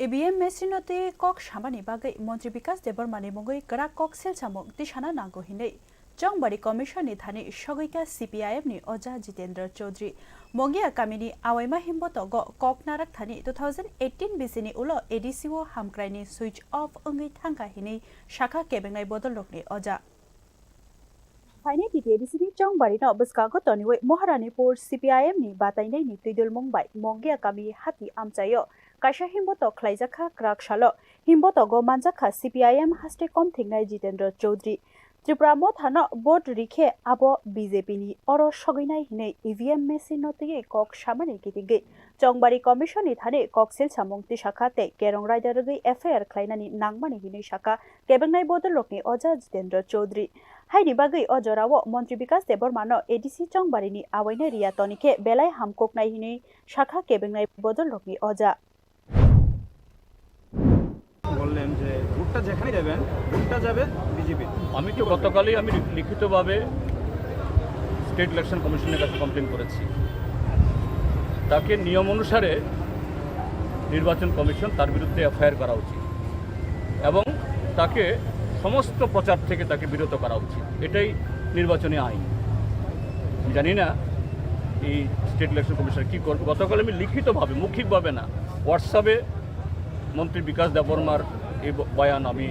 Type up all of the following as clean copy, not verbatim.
EVM मेसिनते कक सामानि बागै मन्त्री बिकास देबरमानि मुंगै करा कक सेलसामं तिसाना नांगौ हिनै जंगबारी कमिशननि थानि सगैका CPIM नि अजा जितेंद्र चौधरी मंगिया कामिनि आवाइमा हिम्बत कक नारक थानि 2018 बिसिनि उलो एडिसिओ hamkraini स्विच ऑफ अंगै थांगा हिनै शाखा केबेंनाय बदलकनि अजा फाइने टिटिएडिसिनि जंगबारी न बसकागो तनिवे महारानीपुर CPIM नि बाताइनाय नि तुइदुल मंगबाय मंगिया कामि हाति आमचायो काशा हिम्बत खलाइजाखा क्राकशालो हिम्बत गो मानजाखा CPIM हास्टे कम थिंगनाय जितेंद्र चौधरी त्रिपुरा मथानो बोट रिखे आबो BJP नि अरो सगैनाय हिनै EVM मेसिन नतये कक सामानि कितिगे जंगबारी कमिशन नि थाने ककसेल सामंगति शाखा ते केरं राइडारगै FIR khwlainani nangmani हिनै शाखा केबेंनाय बदलकनि अजा जितेंद्र चौधरी हाइनि बागै अजरावो मन्त्री बिकास देबरमानो एडिसि जंगबारीनि आवाइनाय रिया तनिखे बेलाय हामककनाय हिनै शाखा केबेंनाय बदलकनि अजा বললেন যে ভোটটা যেখানে যাবেন ভোটটা যাবে বিজেপি। আমি তো গতকালই আমি লিখিতভাবে স্টেট ইলেকশন কমিশনের কাছে কমপ্লেন করেছি। তাকে নিয়ম অনুসারে নির্বাচন কমিশন তার বিরুদ্ধে FIR করা উচিত এবং তাকে সমস্ত প্রচার থেকে তাকে বিরত করা উচিত, এটাই নির্বাচনী আইন। জানি না এই স্টেট ইলেকশন কমিশন কী করবে। গতকাল আমি লিখিতভাবে মৌখিকভাবে না হোয়াটসঅ্যাপে মন্ত্রী বিকাশ দেববর্মার এই বয়ান আমি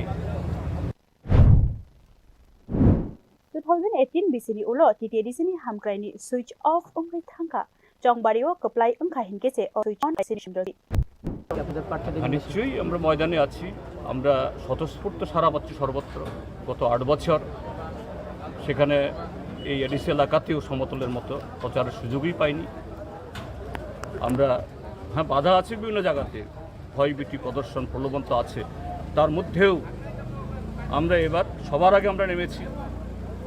2018 बिसिनि उलो टिटिएडिसिनि hamkraini स्विच ऑफ अंगै थांगा जंगबारीओ कप्लाय अंखा हिनकेसे स्विच ऑन सिमदरि নিশ্চয়ই আমরা ময়দানে আছি, আমরা স্বতঃস্ফূর্ত সারা পাচ্ছি সর্বত্র। গত 8 বছর সেখানে এই এডিসি এলাকাতেও সমতলের মতো প্রচারের সুযোগই পাইনি আমরা। হ্যাঁ, বাধা আছে বিভিন্ন জায়গাতে, ভয়ভীতি প্রদর্শন প্রলোভন তো আছে, তার মধ্যেও আমরা এবার সবার আগে আমরা নেমেছি,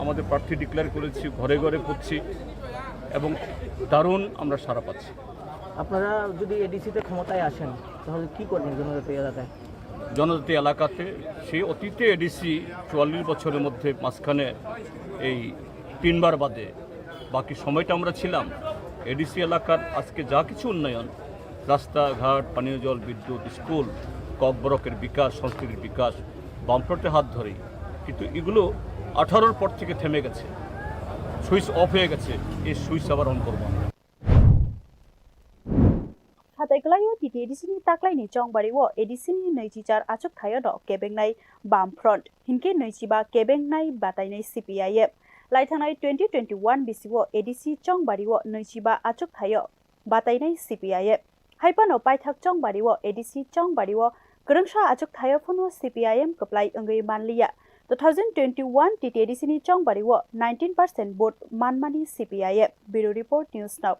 আমাদের প্রার্থী ডিক্লেয়ার করেছি, ঘরে ঘরে করছি এবং দারুণ আমরা সাড়া পাচ্ছি। আপনারা যদি এডিসিতে ক্ষমতায় আসেন তাহলে কি করবেন জনজাতি এলাকায়? জনজাতি এলাকাতে সেই অতীতে এডিসি 44 বছরের মধ্যে মাঝখানে এই 3 বার বাদে বাকি সময়টা আমরা ছিলাম। এডিসি এলাকার আজকে যা কিছু উন্নয়ন, রাস্তাঘাট, পানীয় জল, বিদ্যুৎ, স্কুল, ককবরকের বিকাশ, সংস্কৃতির বিকাশ বামফ্রন্টের হাত ধরেই, কিন্তু এগুলো 18-র পর থেকে থেমে গেছে, সুইচ অফ হয়ে গেছে। এই সুইচ আবার অন করব। हाथाइगलायो टिटिएडिसिनि ताक्लाइनि जंगबारीओ एडिसिनि 24 आचक थायो न केबेंनाय बामफ्रन्ट हिनके 25 केबेंनाय बाताइनाय CPIM लाइथांनाय 2021 बिसिओ एडिसि जंगबारीओ 25 आचक थायो बाताइनाय CPIM हाइपानो पाइथाक जंगबारीओ एडिसि जंगबारीओ गोरोंसा आचक थायो फनो CPIM कप्लाय अंगै मानलिया 2021 टिटिएडिसिनि जंगबारीओ 19% भोट मानमानि CPIM bureau report news now.